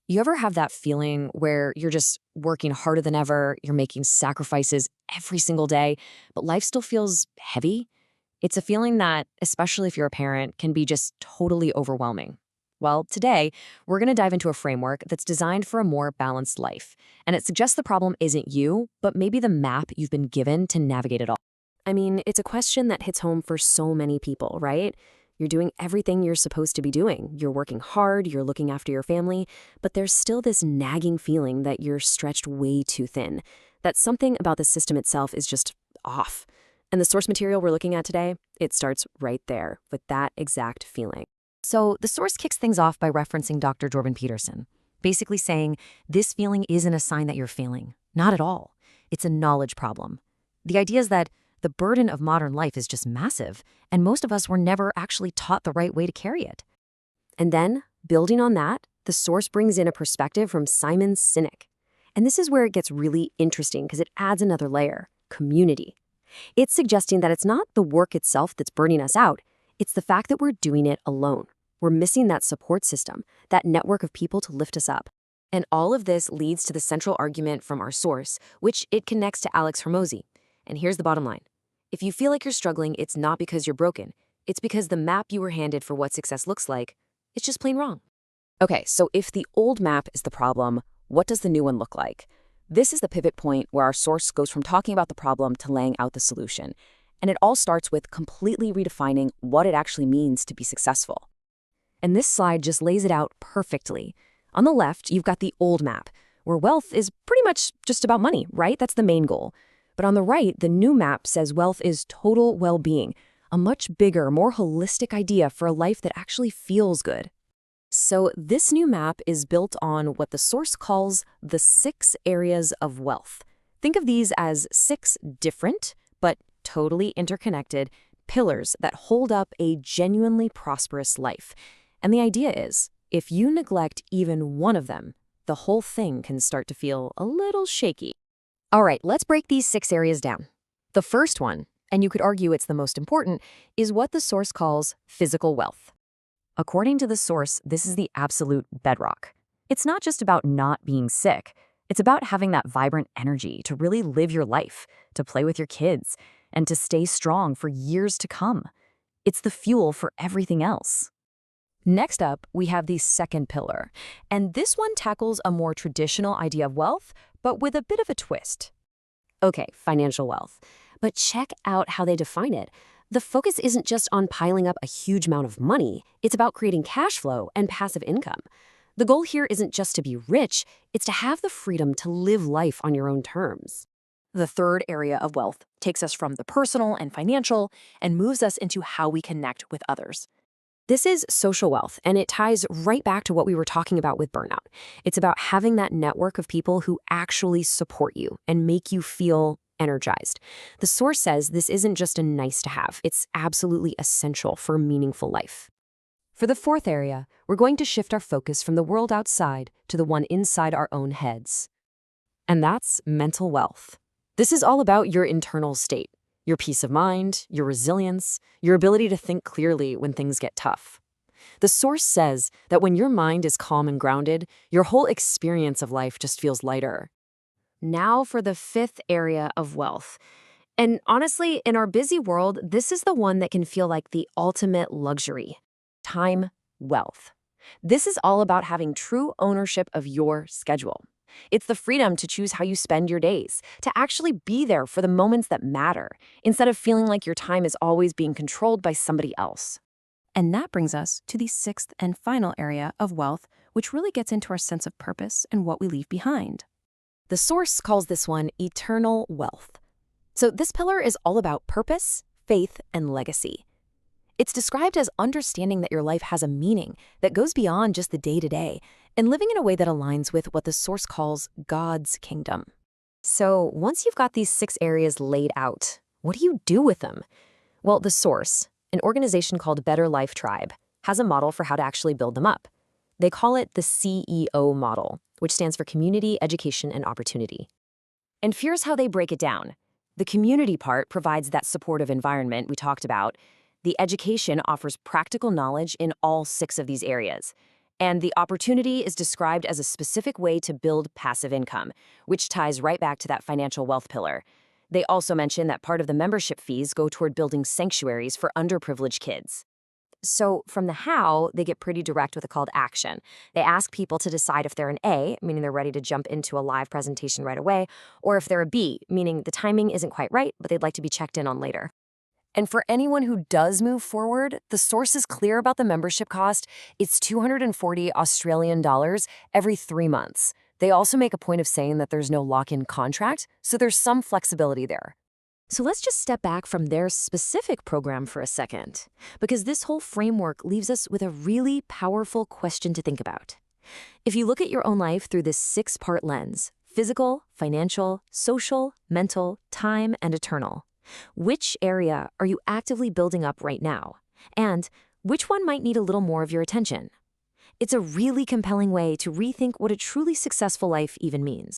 You ever have that feeling where you're just working harder than ever, you're making sacrifices every single day, but life still feels heavy? It's a feeling that, especially if you're a parent, can be just totally overwhelming. Well, today, we're going to dive into a framework that's designed for a more balanced life. And it suggests the problem isn't you, but maybe the map you've been given to navigate it all. I mean, it's a question that hits home for so many people, right? You're doing everything you're supposed to be doing. You're working hard, you're looking after your family, but there's still this nagging feeling that you're stretched way too thin, that something about the system itself is just off. And the source material we're looking at today, it starts right there with that exact feeling. So the source kicks things off by referencing Dr. Jordan Peterson, basically saying this feeling isn't a sign that you're failing. Not at all. It's a knowledge problem. The idea is that the burden of modern life is just massive, and most of us were never actually taught the right way to carry it. And then, building on that, the source brings in a perspective from Simon Sinek. And this is where it gets really interesting because it adds another layer: community. It's suggesting that it's not the work itself that's burning us out, it's the fact that we're doing it alone. We're missing that support system, that network of people to lift us up. And all of this leads to the central argument from our source, which it connects to Alex Hormozy. And here's the bottom line. If you feel like you're struggling, it's not because you're broken. It's because the map you were handed for what success looks like, it's just plain wrong. Okay, so if the old map is the problem, what does the new one look like? This is the pivot point where our source goes from talking about the problem to laying out the solution. And it all starts with completely redefining what it actually means to be successful. And this slide just lays it out perfectly. On the left, you've got the old map, where wealth is pretty much just about money, right? That's the main goal. But on the right, the new map says wealth is total well-being, a much bigger, more holistic idea for a life that actually feels good. So this new map is built on what the source calls the 6 areas of wealth. Think of these as 6 different, but totally interconnected, pillars that hold up a genuinely prosperous life. And the idea is, if you neglect even one of them, the whole thing can start to feel a little shaky. All right, let's break these 6 areas down. The first one, and you could argue it's the most important, is what the source calls physical wealth. According to the source, this is the absolute bedrock. It's not just about not being sick. It's about having that vibrant energy to really live your life, to play with your kids, and to stay strong for years to come. It's the fuel for everything else. Next up, we have the second pillar, and this one tackles a more traditional idea of wealth, but with a bit of a twist. Okay, financial wealth. But check out how they define it. The focus isn't just on piling up a huge amount of money, it's about creating cash flow and passive income. The goal here isn't just to be rich, it's to have the freedom to live life on your own terms. The third area of wealth takes us from the personal and financial and moves us into how we connect with others. This is social wealth, and it ties right back to what we were talking about with burnout. It's about having that network of people who actually support you and make you feel energized. The source says this isn't just a nice to have, it's absolutely essential for a meaningful life. For the fourth area, we're going to shift our focus from the world outside to the one inside our own heads. And that's mental wealth. This is all about your internal state. Your peace of mind, your resilience, your ability to think clearly when things get tough. The source says that when your mind is calm and grounded, your whole experience of life just feels lighter. Now for the fifth area of wealth. And honestly, in our busy world, this is the one that can feel like the ultimate luxury: time wealth. This is all about having true ownership of your schedule. It's the freedom to choose how you spend your days, to actually be there for the moments that matter, instead of feeling like your time is always being controlled by somebody else. And that brings us to the sixth and final area of wealth, which really gets into our sense of purpose and what we leave behind. The source calls this one eternal wealth. So this pillar is all about purpose, faith, and legacy. It's described as understanding that your life has a meaning that goes beyond just the day-to-day and living in a way that aligns with what the source calls God's kingdom. So once you've got these 6 areas laid out, what do you do with them? Well, the source, an organization called Better Life Tribe, has a model for how to actually build them up. They call it the CEO model, which stands for Community, Education, and Opportunity. And here's how they break it down. The community part provides that supportive environment we talked about. The education offers practical knowledge in all 6 of these areas. And the opportunity is described as a specific way to build passive income, which ties right back to that financial wealth pillar. They also mention that part of the membership fees go toward building sanctuaries for underprivileged kids. So, from the how, they get pretty direct with a call to action. They ask people to decide if they're an A, meaning they're ready to jump into a live presentation right away, or if they're a B, meaning the timing isn't quite right, but they'd like to be checked in on later. And for anyone who does move forward, the source is clear about the membership cost. It's 240 Australian dollars every 3 months. They also make a point of saying that there's no lock-in contract, so there's some flexibility there. So let's just step back from their specific program for a second, because this whole framework leaves us with a really powerful question to think about. If you look at your own life through this 6-part lens, physical, financial, social, mental, time, and eternal, which area are you actively building up right now? And which one might need a little more of your attention? It's a really compelling way to rethink what a truly successful life even means.